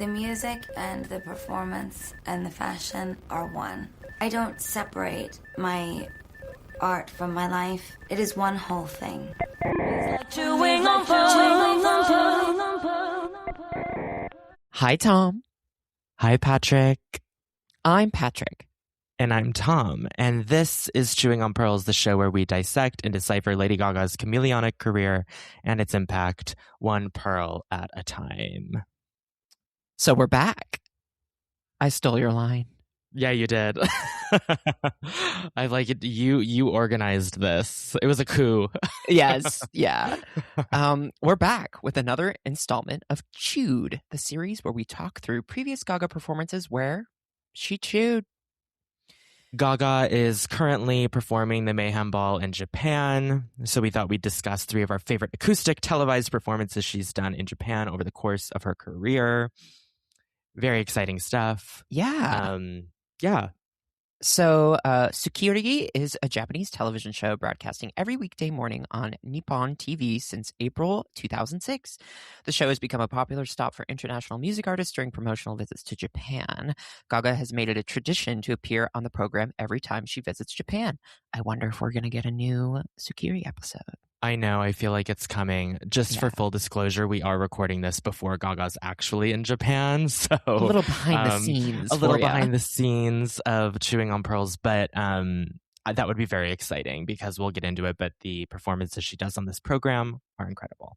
The music and the performance and the fashion are one. I don't separate my art from my life. It is one whole thing. Hi, Tom. Hi, Patrick. I'm Patrick. And I'm Tom. And this is Chewing on Pearls, the show where we dissect and decipher Lady Gaga's chameleonic career and its impact, one pearl at a time. So we're back. I stole your line. Yeah, you did. I like it. You organized this. It was a coup. Yes, yeah. We're back with another installment of Chewed, the series where we talk through previous Gaga performances where she chewed. Gaga is currently performing the Mayhem Ball in Japan, so we thought we'd discuss 3 of our favorite acoustic televised performances she's done in Japan over the course of her career. Very exciting stuff. Yeah. Yeah. So, Tsukiri is a Japanese television show broadcasting every weekday morning on Nippon TV since April 2006. The show has become a popular stop for international music artists during promotional visits to Japan. Gaga has made it a tradition to appear on the program every time she visits Japan. I wonder if we're going to get a new Tsukiri episode. I know. I feel like it's coming. Just for full disclosure, we are recording this before Gaga's actually in Japan. So a little behind the scenes. A little behind the scenes of Chewing on Pearls. But that would be very exciting because we'll get into it. But the performances she does on this program are incredible.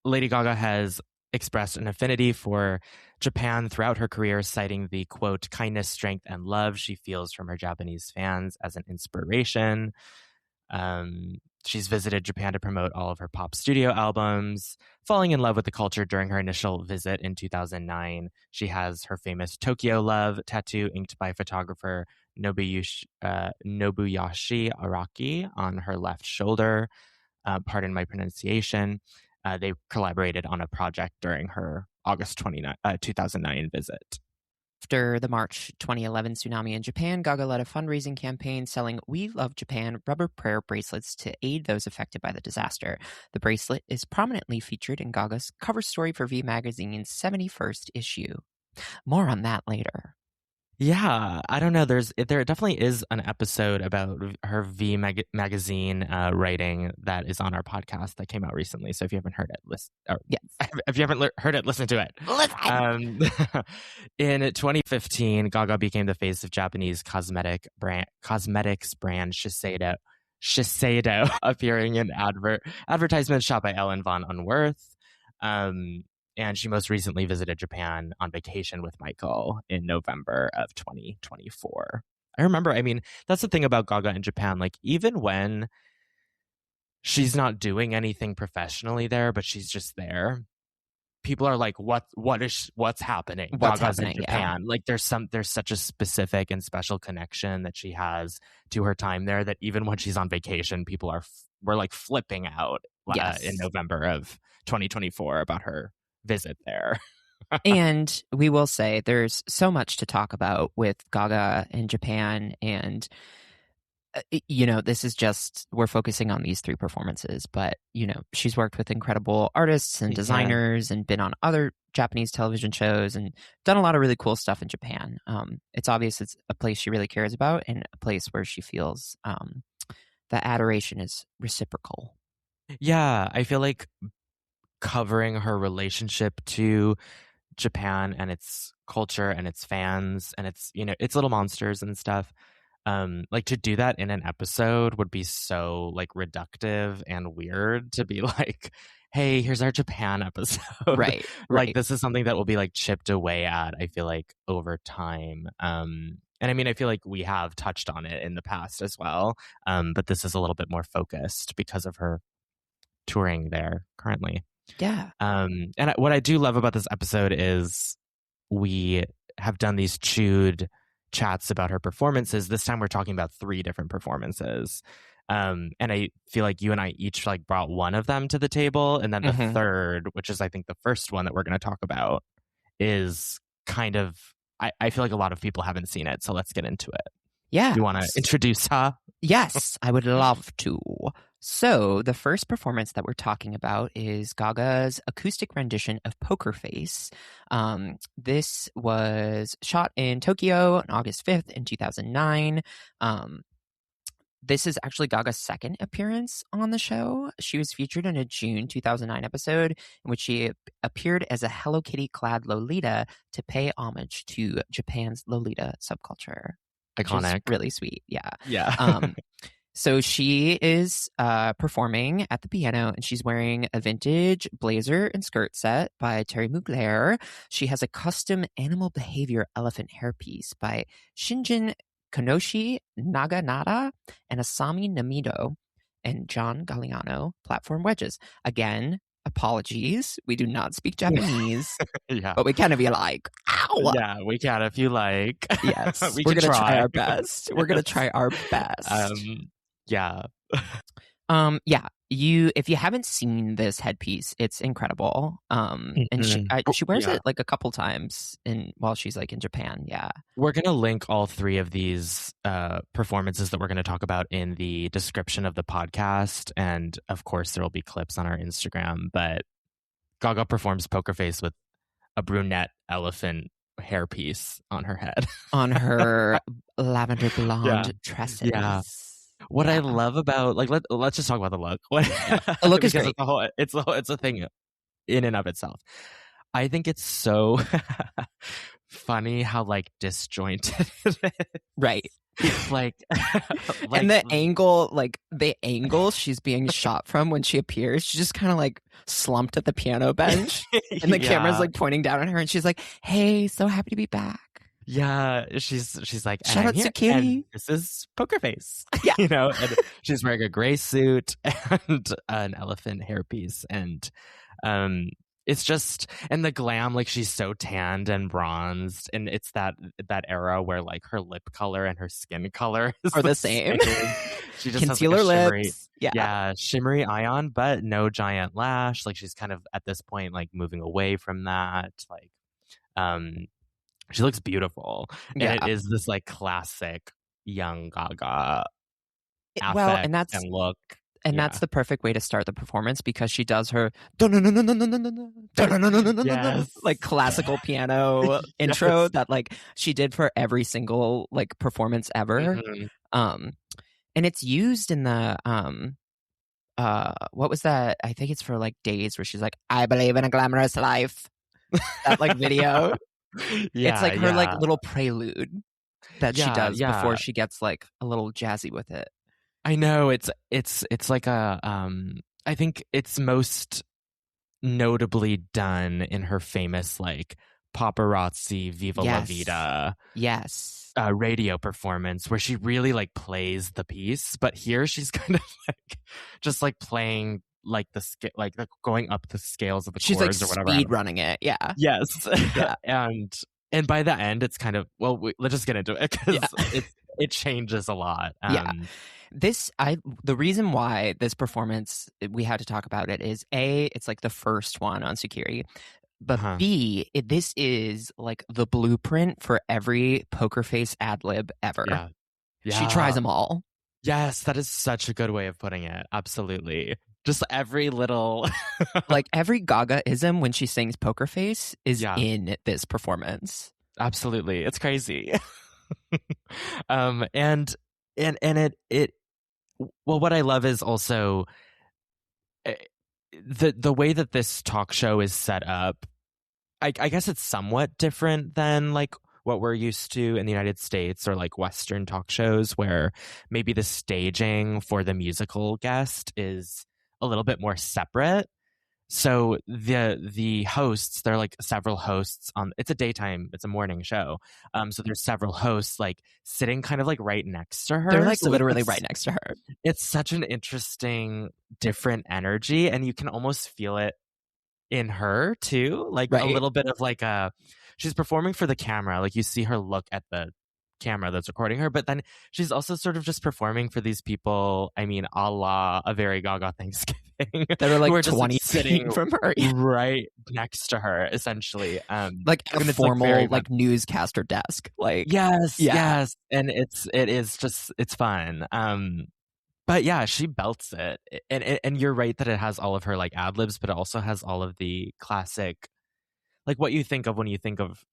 Lady Gaga has expressed an affinity for Japan throughout her career, citing the, quote, kindness, strength, and love she feels from her Japanese fans as an inspiration. She's visited Japan to promote all of her pop studio albums, falling in love with the culture during her initial visit in 2009. She has her famous Tokyo Love tattoo inked by photographer Nobuyashi Araki on her left shoulder. Pardon my pronunciation. They collaborated on a project during her August 2009 visit. After the March 2011 tsunami in Japan, Gaga led a fundraising campaign selling We Love Japan rubber prayer bracelets to aid those affected by the disaster. The bracelet is prominently featured in Gaga's cover story for V Magazine's 71st issue. More on that later. Yeah, I don't know. There definitely is an episode about her V magazine writing that is on our podcast that came out recently. So if you haven't heard it, if you haven't heard it, listen to it. In 2015, Gaga became the face of Japanese cosmetics brand Shiseido, appearing in advertisements shot by Ellen von Unworth. And she most recently visited Japan on vacation with Michael in November of 2024. I remember, that's the thing about Gaga in Japan. Like, even when she's not doing anything professionally there, but she's just there, people are like, what's happening? Gaga's in Japan. Yeah. Like, there's such a specific and special connection that she has to her time there that even when she's on vacation, people were like flipping out in November of 2024 about her visit there. And we will say there's so much to talk about with Gaga in Japan, and this is just, we're focusing on these 3 performances, but she's worked with incredible artists and designers and been on other Japanese television shows and done a lot of really cool stuff in Japan. It's obvious it's a place she really cares about and a place where she feels the adoration is reciprocal. Yeah, I feel like covering her relationship to Japan and its culture and its fans and its little monsters and stuff, like, to do that in an episode would be so like reductive and weird to be like, hey, here's our Japan episode. Right. Like, this is something that will be like chipped away at, I feel like, over time. And I feel like we have touched on it in the past as well, but this is a little bit more focused because of her touring there currently. Yeah. And what I do love about this episode is we have done these chewed chats about her performances. This time we're talking about 3 different performances. And I feel like you and I each like brought one of them to the table. And then the third, which is I think the first one that we're going to talk about, is kind of, I feel like a lot of people haven't seen it. So let's get into it. Yeah. You want to introduce her? Yes, I would love to. So the first performance that we're talking about is Gaga's acoustic rendition of Poker Face. This was shot in Tokyo on August 5th in 2009. This is actually Gaga's second appearance on the show. She was featured in a June 2009 episode in which she appeared as a Hello Kitty-clad Lolita to pay homage to Japan's Lolita subculture. Iconic. Really sweet, yeah. Yeah. So she is performing at the piano, and she's wearing a vintage blazer and skirt set by Terry Mugler. She has a custom animal behavior elephant hairpiece by Shinjin Kanoshi Naganata and Asami Namido and John Galliano platform wedges. Again, apologies. We do not speak Japanese, Yeah. but we kind of be like, ow! Yeah, we can if you like. Yes, we we're can going to try our best. We're going to try our best. Yeah. Yeah, if you haven't seen this headpiece, it's incredible. And she wears it like a couple times while she's like in Japan. Yeah. We're going to link all three of these performances that we're going to talk about in the description of the podcast. And of course, there will be clips on our Instagram. But Gaga performs Poker Face with a brunette elephant hairpiece on her head. On her lavender blonde tresses. Yeah. What I love about, like, let's just talk about the look. The look is great. It's a thing in and of itself. I think it's so funny how like disjointed it is. Right. like and the angle she's being shot from when she appears, she's just kind of like slumped at the piano bench, and the camera's like pointing down at her, and she's like, "Hey, so happy to be back." Yeah, she's like, shout out to Kitty. This is Poker Face. Yeah, and she's wearing a gray suit and an elephant hairpiece, and it's just, and the glam, like she's so tanned and bronzed, and it's that era where like her lip color and her skin color are the same. She just concealer has like a lips, shimmery eye on, but no giant lash. Like she's kind of at this point like moving away from that. Like, she looks beautiful, and it is this like classic young Gaga affect and that's look. And that's the perfect way to start the performance, because she does her like classical piano intro that like she did for every single like performance ever. And it's used in the what was that? I think it's for like Days, where she's like, "I believe in a glamorous life." That like video. It's like her like little prelude that she does before she gets like a little jazzy with it. I know it's like a I think it's most notably done in her famous like paparazzi Viva La Vida radio performance, where she really like plays the piece, but here she's kind of like just like playing like the going up the scales of the chords like or whatever, speed running it. And by the end it's kind of, well, let's just get into it, because it changes a lot. The reason why this performance we had to talk about it is A, it's like the first one on Tsukiri, but B, this is like the blueprint for every Poker Face ad lib ever. She tries them all. Yes, that is such a good way of putting it. Absolutely. Just every little like every Gaga-ism when she sings Poker Face is in this performance. Absolutely. It's crazy. And it well, what I love is also the way that this talk show is set up. I guess it's somewhat different than like what we're used to in the United States or like Western talk shows, where maybe the staging for the musical guest is a little bit more separate. So the hosts, there are like several hosts on, it's a morning show. So there's several hosts like sitting kind of like right next to her. They're like literally right next to her. It's such an interesting, different energy, and you can almost feel it in her too. Like a little bit of like she's performing for the camera. Like you see her look at the camera that's recording her, but then she's also sort of just performing for these people. I mean, a la a very Gaga Thanksgiving. That are like 20 sitting from her, right next to her, essentially. Like a formal like newscaster desk. Like yes, and it is just, it's fun. But yeah, she belts it. And you're right that it has all of her like ad libs, but it also has all of the classic, like what you think of when you think of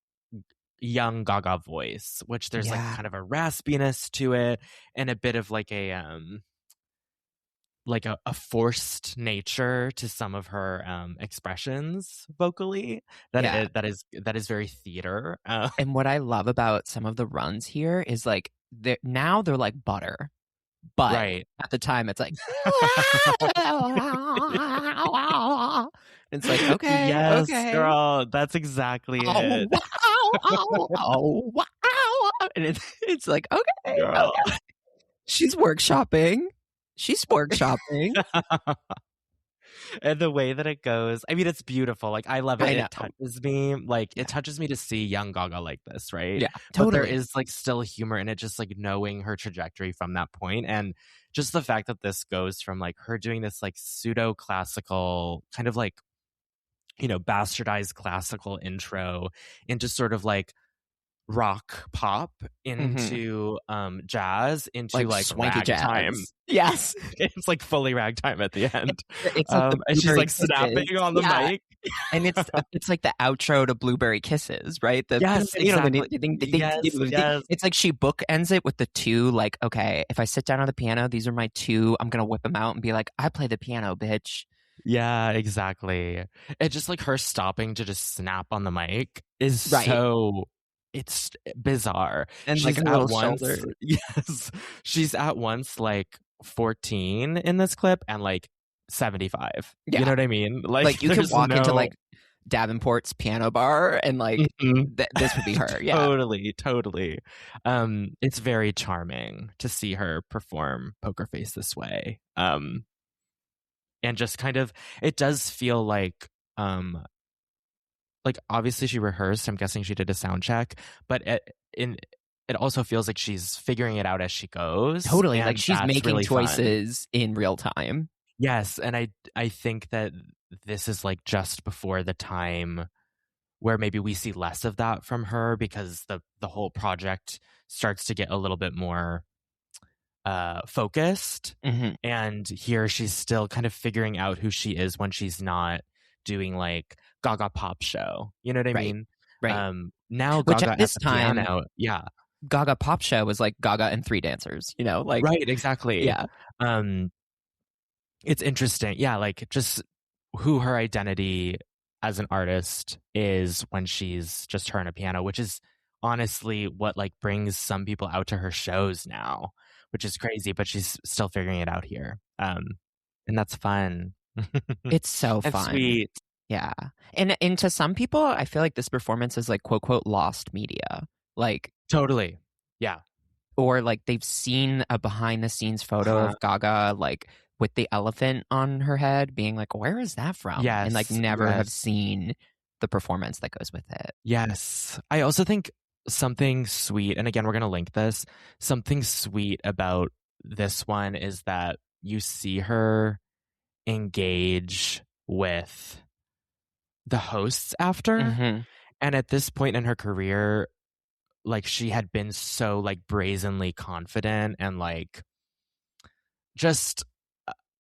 young Gaga voice, which there's like kind of a raspiness to it and a bit of like a forced nature to some of her expressions vocally that is very theater. And what I love about some of the runs here is like now they're like butter, but right. at the time it's like it's like okay, yes, okay, girl, that's exactly it. Wow. And it's like okay, okay. She's workshopping. And the way that it goes, I mean, it's beautiful. Like, I love it. It touches me. Like, it touches me to see young Gaga like this, right? Yeah, totally. But there is, like, still humor in it, just, like, knowing her trajectory from that point. And just the fact that this goes from, like, her doing this, like, pseudo-classical, kind of, like, you know, bastardized classical intro into sort of, like, rock pop into jazz into like swanky ragtime. Jazz. Yes. It's like fully ragtime at the end. It's like and she's like snapping on the mic. And it's like the outro to Blueberry Kisses, right? Yes, exactly. Yes. It's like she bookends it with the two, like, okay, if I sit down on the piano, these are my two, I'm gonna whip them out and be like, I play the piano, bitch. Yeah, exactly. It's just like her stopping to just snap on the mic is so it's bizarre. And she's like at once yes, she's at once like 14 in this clip and like 75. You know what I mean? Like you can walk into like Davenport's piano bar and like this would be her. Yeah, totally. It's very charming to see her perform Poker Face this way. And just kind of, it does feel like obviously she rehearsed. I'm guessing she did a sound check, but it also feels like she's figuring it out as she goes. Totally, like she's making really choices in real time. Yes, and I think that this is like just before the time where maybe we see less of that from her because the whole project starts to get a little bit more focused. And here she's still kind of figuring out who she is when she's not doing like Gaga pop show. You know what I mean? Right. Now Which Gaga at this time, piano, Gaga pop show was like Gaga and three dancers, you know? Like right, exactly. Yeah. It's interesting. Yeah, like just who her identity as an artist is when she's just her and a piano, which is honestly what like brings some people out to her shows now, which is crazy, but she's still figuring it out here. And that's fun. It's so fun. Sweet. Yeah. And to some people, I feel like this performance is like quote quote lost media. Like totally. Yeah. Or like they've seen a behind the scenes photo of Gaga like with the elephant on her head being like, where is that from? Yes. And like never have seen the performance that goes with it. Yes. I also think something sweet, and again, we're going to link this, something sweet about this one is that you see her engage with the hosts after. And at this point in her career, like she had been so like brazenly confident and like just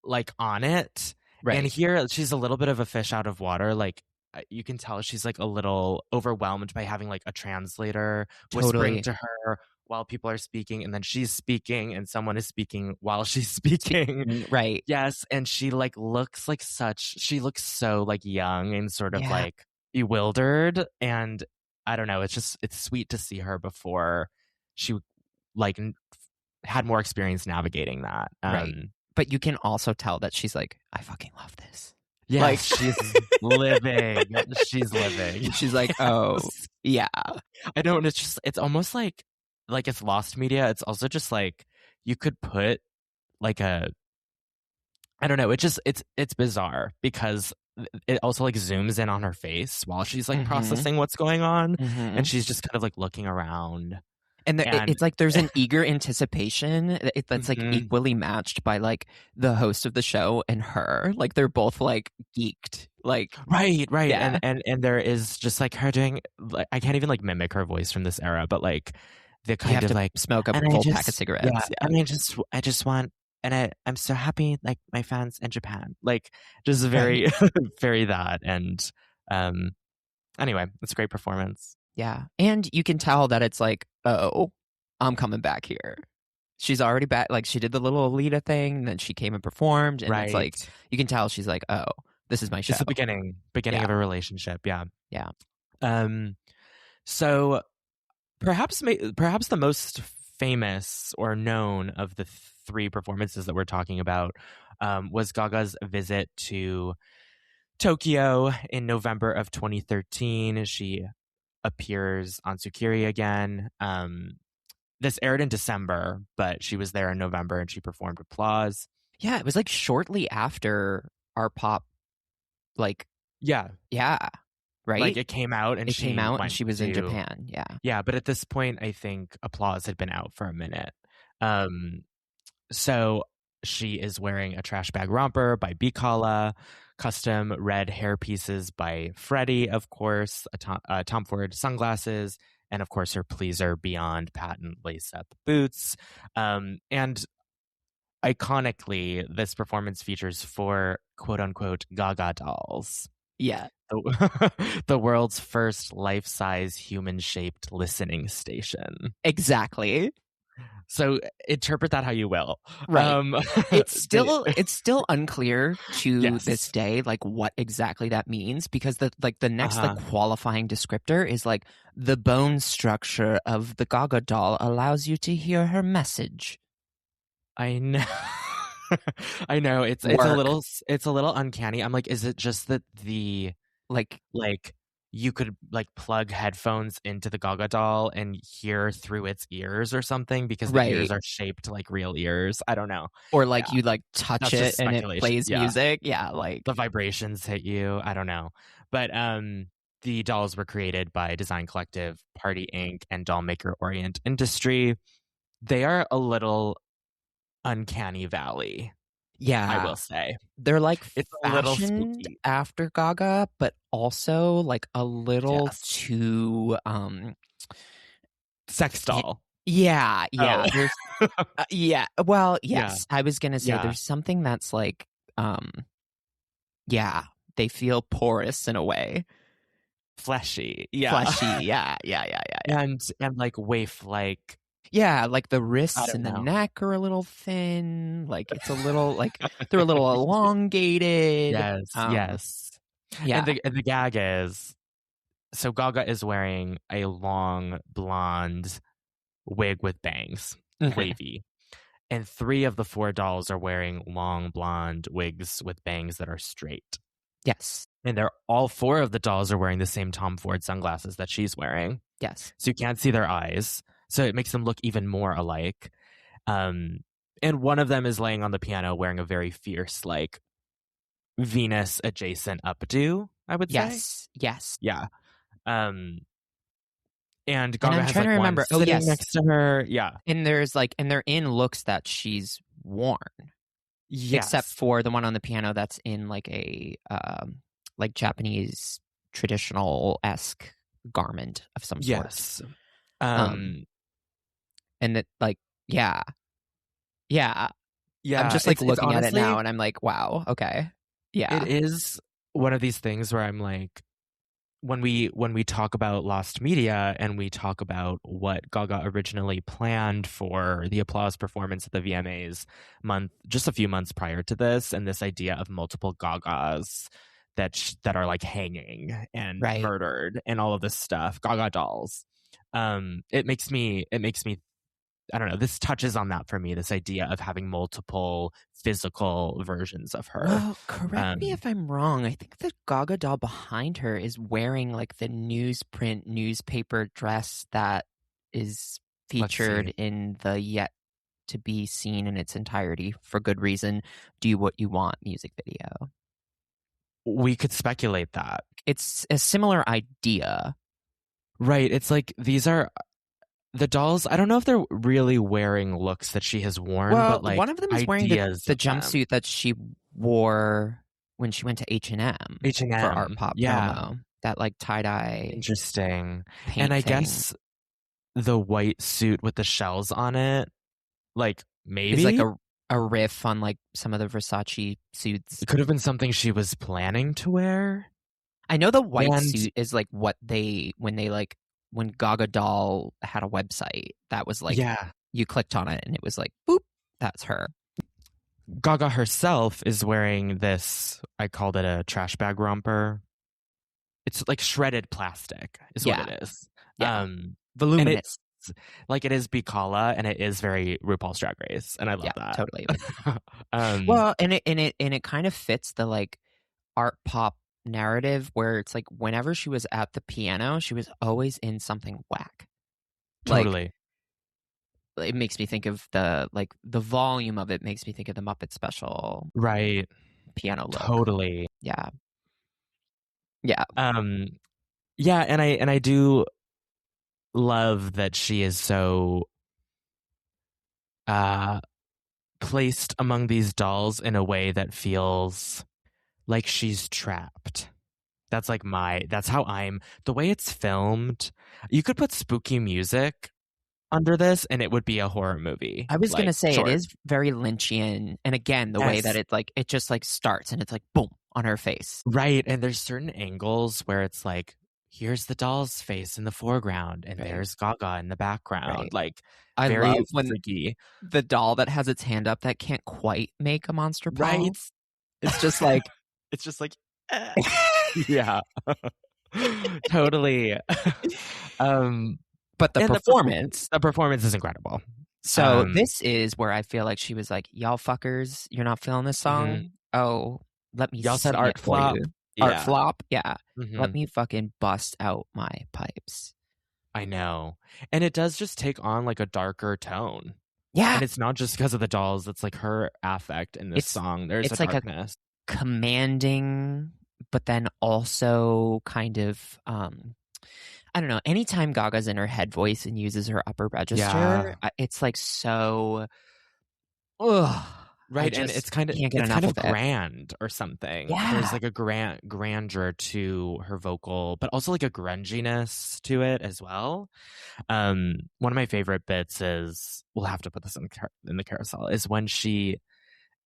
like on it. Right. And here she's a little bit of a fish out of water. Like you can tell she's like a little overwhelmed by having like a translator whispering to her while people are speaking, and then she's speaking and someone is speaking while she's speaking. Right. Yes. And she like looks like she looks so like young and sort of like bewildered. And I don't know, it's sweet to see her before she like had more experience navigating that. Right. But you can also tell that she's like, I fucking love this. Yeah, like she's living. She's living. She's like, oh, yeah. I don't. It's almost like it's lost media. It's also just like you could put like I don't know. It's bizarre because it also like zooms in on her face while she's like processing what's going on, and she's just kind of like looking around. And it's like there's an eager anticipation that's like equally matched by like the host of the show and her. Like they're both like geeked. Like right. Yeah. And there is just like her doing like I can't even like mimic her voice from this era, but like the kind of like smoke a full pack of cigarettes. Yeah. I mean I just want and I'm so happy, like, my fans in Japan, like, just very, very that. And anyway, it's a great performance. Yeah. And you can tell that it's like, oh, I'm coming back here. She's already back. Like, she did the little Alita thing, and then she came and performed. And it's like, Right. you can tell she's like, oh, this is my show. It's the beginning Yeah. of a relationship. Yeah. Yeah. So perhaps the most famous or known of the three performances that we're talking about was Gaga's visit to Tokyo in November of 2013. She appears on Tsukiri again. This aired in December, but she was there in November and she performed Applause. Yeah, it was like shortly after our pop, like, yeah, right? Like, it came out and she was in Japan. Yeah. Yeah, but at this point, I think Applause had been out for a minute. So she is wearing a trash bag romper by Bikala, custom red hair pieces by Freddie, of course, Tom Ford sunglasses, and of course her Pleaser Beyond patent lace-up boots. And iconically, this performance features 4 quote-unquote Gaga dolls. Yeah. The world's first life-size human-shaped listening station. Exactly. So interpret that how you will. Right. It's still unclear to this day, like, what exactly that means, because the next like qualifying descriptor is like, the bone structure of the Gaga doll allows you to hear her message. I know. I know. It's a little uncanny. I'm like, is it just that the like you could like plug headphones into the Gaga doll and hear through its ears or something, because the ears are shaped like real ears? I don't know. Or like you like touch it and it plays music. Yeah, like the vibrations hit you. I don't know. But the dolls were created by Design Collective, Party Inc., and doll maker Orient Industry. They are a little uncanny valley. Yeah, I will say. They're like it's fashioned a little spooky after Gaga, but also like a little too sex doll. Yeah. Oh. There's yeah. Well, yes. Yeah. I was gonna say there's something that's like they feel porous in a way. Fleshy. Fleshy, yeah. And like waif-like. Yeah, like the wrists and the neck are a little thin. Like it's a little like they're a little elongated. Yes. Yeah. And the gag is, so Gaga is wearing a long blonde wig with bangs, wavy. And 3 of the 4 dolls are wearing long blonde wigs with bangs that are straight. Yes. And all 4 of the dolls are wearing the same Tom Ford sunglasses that she's wearing. Yes. So you can't see their eyes. So it makes them look even more alike. And one of them is laying on the piano wearing a very fierce, like, Venus-adjacent updo, I would say. Yes. Yeah. And Gaga I'm has trying to remember. Sitting next to her. Yeah. And there's like, and they're in looks that she's worn. Yes. Except for the one on the piano that's in like a like Japanese traditional-esque garment of some sort. Yes. And that, like, yeah. I'm just like looking at it now, and I'm like, wow, okay, yeah. It is one of these things where I'm like, when we talk about lost media and we talk about what Gaga originally planned for the Applause performance at the VMAs just a few months prior to this, and this idea of multiple Gagas that are like hanging and murdered and all of this stuff, Gaga dolls. It makes me I don't know, this touches on that for me, this idea of having multiple physical versions of her. Well, correct me if I'm wrong. I think the Gaga doll behind her is wearing like the newsprint newspaper dress that is featured in the yet to be seen in its entirety, for good reason, Do What You Want music video. We could speculate that. It's a similar idea. Right. It's like, these are the dolls. I don't know if they're really wearing looks that she has worn, but like one of them is wearing the jumpsuit that she wore when she went to H&M for Art Pop promo. That like tie-dye. Interesting. And I guess the white suit with the shells on it, like maybe is like a riff on like some of the Versace suits. It could have been something she was planning to wear. I know the white And- suit is like when Gaga Doll had a website that was like, Yeah. you clicked on it and it was like, boop, that's her. Gaga herself is wearing this, I called it a trash bag romper. It's like shredded plastic is what it is. Yeah. Voluminous. Like it is Bicala and it is very RuPaul's Drag Race. And I love that. Totally. Well, and it kind of fits the like art pop narrative where it's like whenever she was at the piano, she was always in something whack. Totally. Like, it makes me think of the volume of it makes me think of the Muppet Special. Right. Piano look. Totally. Yeah. Yeah, and I do love that she is so placed among these dolls in a way that feels like she's trapped. That's like the way it's filmed. You could put spooky music under this and it would be a horror movie. I was gonna say short. It is very Lynchian, and again the way that it just like starts and it's like boom on her face. Right, and there's certain angles where it's like, here's the doll's face in the foreground and there's Gaga in the background. Right. Like I very love when freaky. the doll that has its hand up that can't quite make a monster paw. Right. It's just like yeah. Totally. But the performance is incredible. So this is where I feel like she was like, y'all fuckers, you're not feeling this song? Mm-hmm. Oh, let me Y'all said sing art it for flop. you. Yeah. Art flop? Yeah. Mm-hmm. Let me fucking bust out my pipes. I know. And it does just take on like a darker tone. Yeah. And it's not just because of the dolls. It's like her affect in this song. There's a darkness. A commanding, but then also kind of, I don't know. Anytime Gaga's in her head voice and uses her upper register, it's like so... Ugh. Right, and it's kind of grand or something. Yeah. There's like a grandeur to her vocal, but also like a grunginess to it as well. One of my favorite bits is, we'll have to put this in the carousel, is when she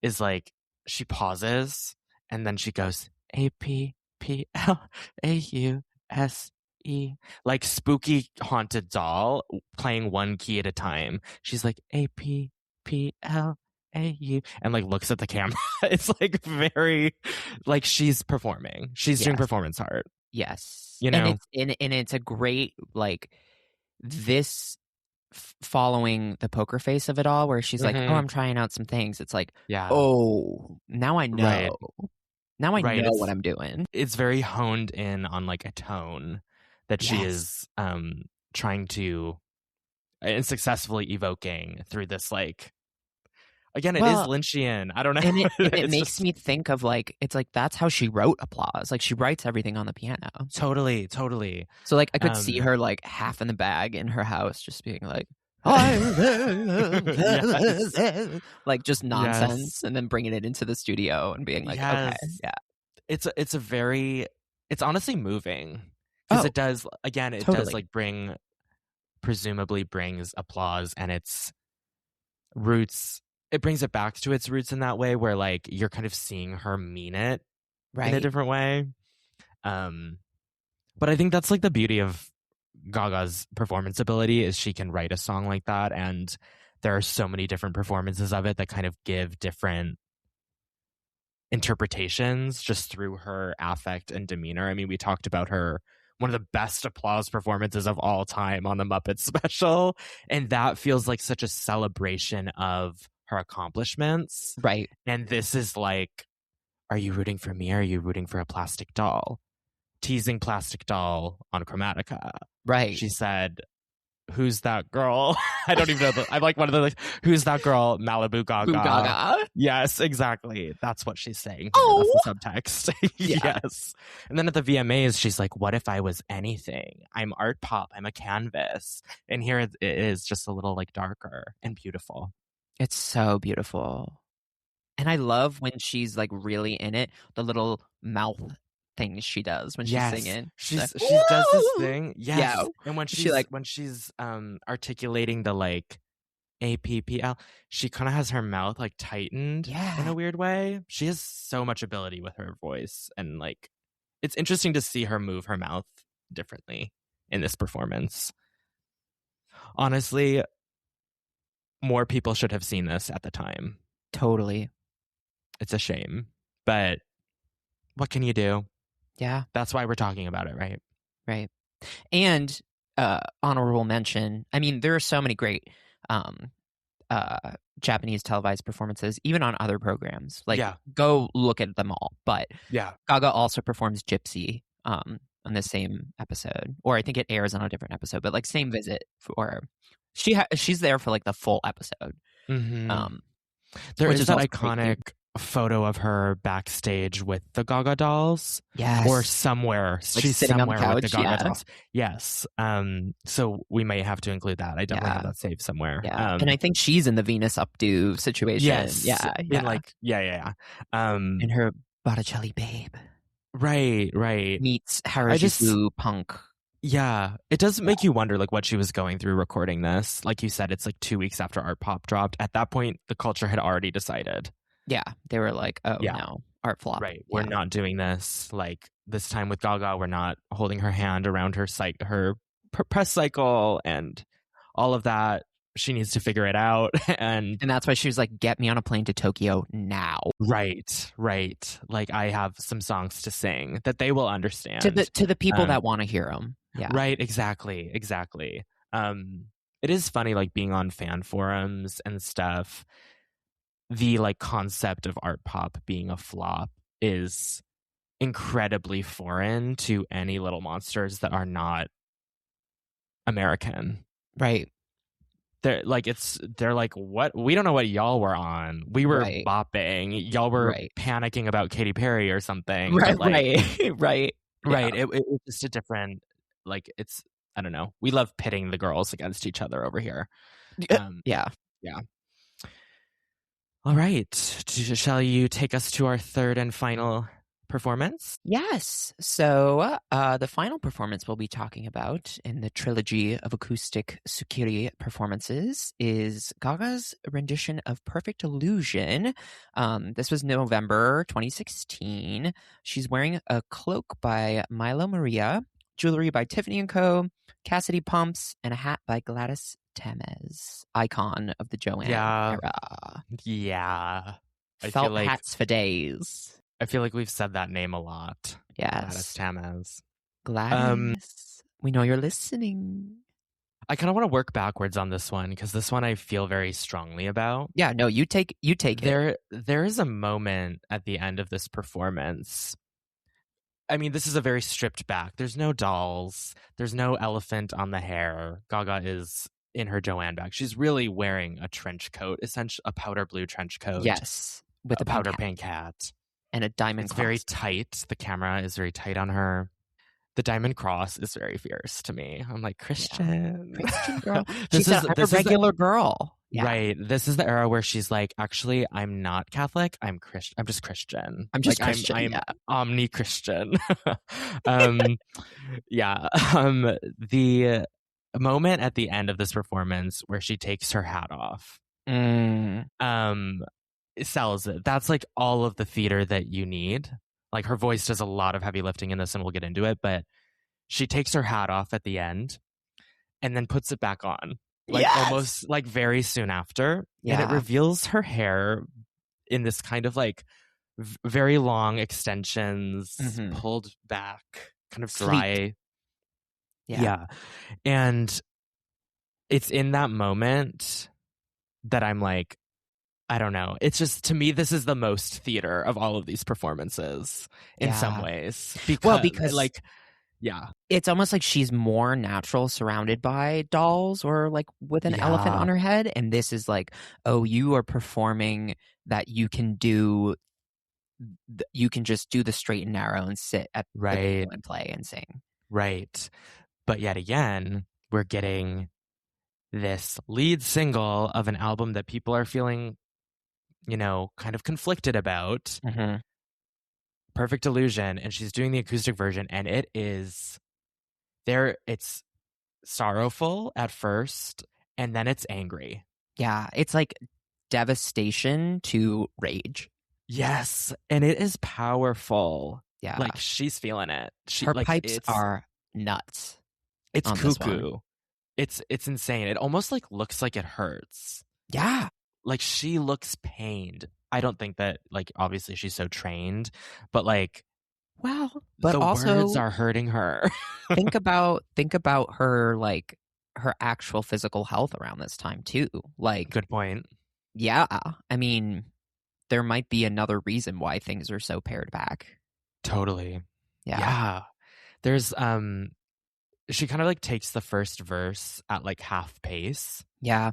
is like, she pauses and then she goes APPLAUSE, like spooky haunted doll playing one key at a time. She's like APPL. And like looks at the camera. It's like very like she's performing. She's doing performance art. Yes. You know, and it's a great like this following the poker face of it all, where she's like, "Oh, I'm trying out some things." It's like, "Oh, now I know. Right. Now I know what I'm doing." It's very honed in on like a tone that she is trying to and successfully evoking through this like. Again, it is Lynchian. I don't know. And it makes me think of like, it's like, that's how she wrote Applause. Like, she writes everything on the piano. Totally. So, like, I could see her, like, half in the bag in her house, just being like, like, just nonsense, and then bringing it into the studio and being like, okay, yeah. It's honestly moving. Because it does, again, it does, like, presumably brings applause and its roots. It brings it back to its roots in that way where like you're kind of seeing her mean it in a different way. But I think that's like the beauty of Gaga's performance ability is she can write a song like that, and there are so many different performances of it that kind of give different interpretations just through her affect and demeanor. I mean, we talked about her, one of the best applause performances of all time on the Muppet Special, and that feels like such a celebration of her accomplishments. Right. And this is like, are you rooting for me or are you rooting for a plastic doll? Teasing plastic doll on Chromatica. Right. She said, who's that girl? I don't even know. I'm like one of the like, who's that girl? Malibu Gaga. Gaga. Yes, exactly. That's what she's saying. Oh, that's the subtext. Yes. And then at the VMAs, she's like, what if I was anything? I'm art pop. I'm a canvas. And here it is just a little like darker and beautiful. It's so beautiful. And I love when she's like really in it, the little mouth things she does when she's singing. She does this thing. Yes. Yeah. And when she's articulating the like APPL. She kind of has her mouth like tightened in a weird way. She has so much ability with her voice, and like it's interesting to see her move her mouth differently in this performance. Honestly, more people should have seen this at the time. Totally. It's a shame, but what can you do? Yeah. That's why we're talking about it, right? Right. And honorable mention, I mean, there are so many great Japanese televised performances, even on other programs. Like, go look at them all. But Gaga also performs Gypsy on the same episode, or I think it airs on a different episode, but like same visit for she's there for like the full episode. Mm-hmm. There is that iconic photo of her backstage with the Gaga dolls. Yes. Or somewhere. Like she's sitting somewhere on the couch, with the Gaga dolls. Yes. So we may have to include that. I definitely have that saved somewhere. Yeah. And I think she's in the Venus updo situation. Yes. Yeah. In her Botticelli babe. Right. Meets Harajuku punk. Yeah. It does make you wonder like what she was going through recording this. Like you said, it's like 2 weeks after Art Pop dropped. At that point, the culture had already decided. Yeah. They were like, oh no, art flop. Right. We're not doing this. Like this time with Gaga, we're not holding her hand around her press cycle and all of that. She needs to figure it out. And that's why she was like, get me on a plane to Tokyo now. Right. Like I have some songs to sing that they will understand. To the people that want to hear them. Yeah. Right. Exactly. It is funny like being on fan forums and stuff. The like concept of art pop being a flop is incredibly foreign to any Little Monsters that are not American. Right. They're like what? We don't know what y'all were on. We were bopping. Y'all were panicking about Katy Perry or something. Right. Right. It was just a different like it's I don't know. We love pitting the girls against each other over here. Yeah. All right. Shall you take us to our third and final performance? Yes. So the final performance we'll be talking about in the trilogy of acoustic Tsukiri performances is Gaga's rendition of Perfect Illusion. This was November 2016. She's wearing a cloak by Milo Maria, jewelry by Tiffany & Co., Cassidy Pumps, and a hat by Gladys Tamez, icon of the Joanne era. Yeah. Felt like hats for days. I feel like we've said that name a lot. Yes. Gladys Tamez. Gladys, we know you're listening. I kind of want to work backwards on this one because this one I feel very strongly about. Yeah, no, you take it. There is a moment at the end of this performance. I mean, this is a very stripped back. There's no dolls. There's no elephant on the hair. Gaga is in her Joanne bag. She's really wearing a trench coat, essentially a powder blue trench coat. Yes, with a powder pink hat and a diamond cross. Very tight. The camera is very tight on her. The diamond cross is very fierce to me. I'm like, Christian girl. She's a regular girl. Yeah. Right. This is the era where she's like, actually, I'm not Catholic. I'm Christian. I'm just Christian. I'm just Christian. I'm omni-Christian. Yeah. The moment at the end of this performance where she takes her hat off. It sells it. That's like all of the theater that you need. Like her voice does a lot of heavy lifting in this, and we'll get into it. But she takes her hat off at the end, and then puts it back on, like almost like very soon after, and it reveals her hair in this kind of like very long extensions, pulled back, kind of dry. Sleek. Yeah, and it's in that moment that I'm like, I don't know. It's just, to me, this is the most theater of all of these performances in some ways. Because like, it's almost like she's more natural surrounded by dolls or like with an elephant on her head. And this is like, oh, you are performing that you can just do the straight and narrow and sit at the table and play and sing. Right. But yet again, we're getting this lead single of an album that people are feeling, you know, kind of conflicted about. Perfect Illusion, and she's doing the acoustic version, and it's sorrowful at first, and then it's angry. Yeah, it's like devastation to rage. Yes, and it is powerful. Yeah. Like she's feeling it. She Her like pipes are nuts it's on this one. cuckoo. It's insane. It almost like looks like it hurts. Yeah. Like she looks pained. I don't think that like obviously she's so trained, but like Well, but the also words are hurting her. think about her like her actual physical health around this time too. Like, Good point. yeah, I mean, there might be another reason why things are so pared back. Totally. Yeah. Yeah. There's she kind of like takes the first verse at like half pace. Yeah.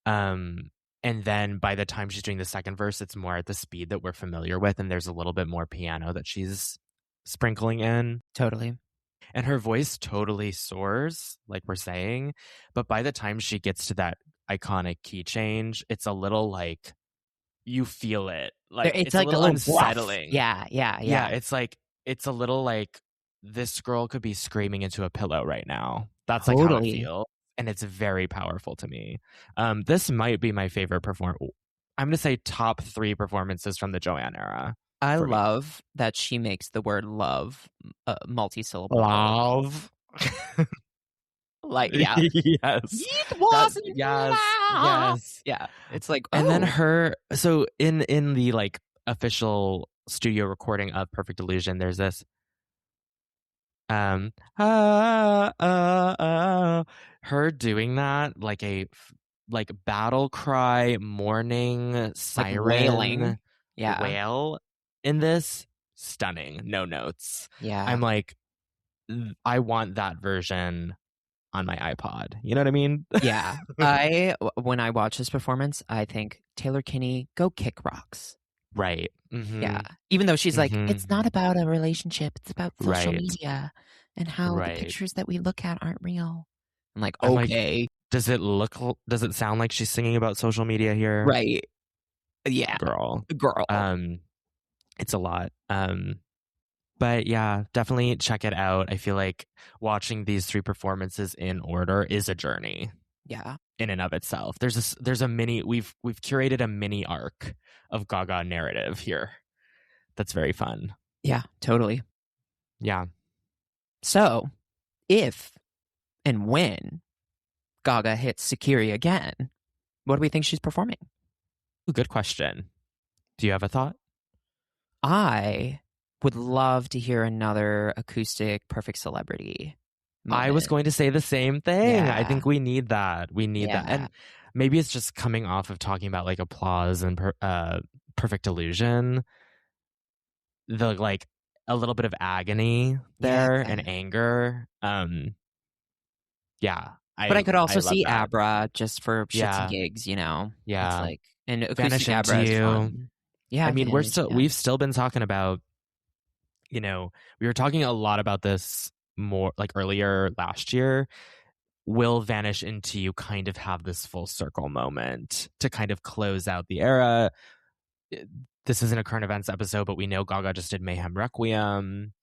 And then by the time she's doing the second verse, it's more at the speed that we're familiar with, and there's a little bit more piano that she's sprinkling in. Totally. And her voice totally soars, like we're saying. But by the time she gets to that iconic key change, it's a little like you feel it. Like It's a like little a little unsettling. Yeah. Yeah, it's like it's a little like this girl could be screaming into a pillow right now. That's like how it Totally. feels. And it's very powerful to me. This might be my favorite perform. I'm gonna say top 3 performances from the Joanne era. I for me. love that she makes the word love multi-syllable. Love. Like, yeah. Yes. It wasn't yes. love. Yes. Yeah. It's like, And then oh. her so in the like official studio recording of Perfect Illusion, there's this her doing that like a like battle cry mourning siren like wailing. Yeah. wail in this stunning. No notes. Yeah. I'm like, I want that version on my iPod. You know what I mean? Yeah. When I watch this performance, I think Taylor Kinney, go kick rocks. Right. Mm-hmm. Yeah. Even though she's like, it's not about a relationship. It's about social Right. media and how Right. the pictures that we look at aren't real. I'm like, I'm like, okay. does it sound like she's singing about social media here? Right. Yeah. Girl. It's a lot. But yeah, definitely check it out. I feel like watching these 3 performances in order is a journey. Yeah. In and of itself. There's a mini we've curated a mini arc of Gaga narrative here. That's very fun. Yeah, totally. Yeah. So, if and when Gaga hits Sakiri again, what do we think she's performing? Good question. Do you have a thought? I would love to hear another acoustic Perfect Celebrity moment. I was going to say the same thing. Yeah. I think we need that. We need that. And maybe it's just coming off of talking about like applause and Perfect Illusion. The like a little bit of agony there and anger. Yeah. But I could also see that. Abra just for shits and gigs, you know? Yeah. It's like, and Vanish acoustic Abra is fun. Yeah. I mean, we've still been talking about, you know, we were talking a lot about this more like earlier last year. Will Vanish Into You kind of have this full circle moment to kind of close out the era? This isn't a current events episode, but we know Gaga just did Mayhem Requiem.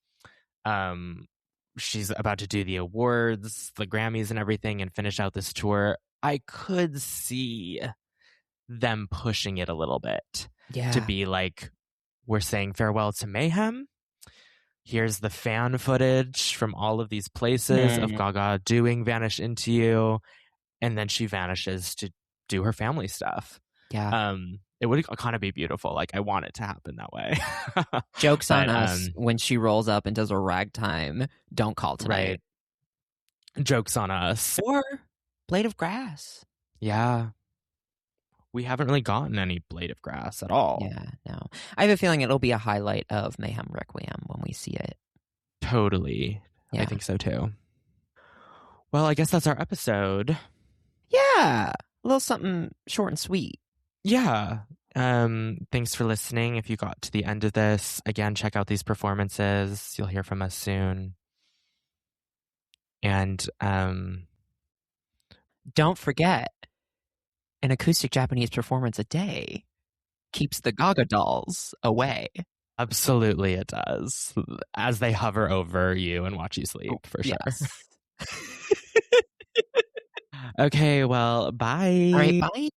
She's about to do the awards, the Grammys and everything, and finish out this tour. I could see them pushing it a little bit to be like, we're saying farewell to Mayhem. Here's the fan footage from all of these places of Gaga doing Vanish Into You, and then she vanishes to do her family stuff. Yeah. It would kind of be beautiful. Like, I want it to happen that way. Joke's on us when she rolls up and does a ragtime, Don't Call Tonight. Right. Joke's on us. Or Blade of Grass. Yeah. We haven't really gotten any Blade of Grass at all. Yeah, no. I have a feeling it'll be a highlight of Mayhem Requiem when we see it. Totally. Yeah. I think so too. Well, I guess that's our episode. Yeah. A little something short and sweet. Yeah. Thanks for listening. If you got to the end of this, again, check out these performances. You'll hear from us soon. And don't forget, an acoustic Japanese performance a day keeps the Gaga dolls away. Absolutely it does. As they hover over you and watch you sleep, for sure. Yes. Okay, well, All right, bye. bye.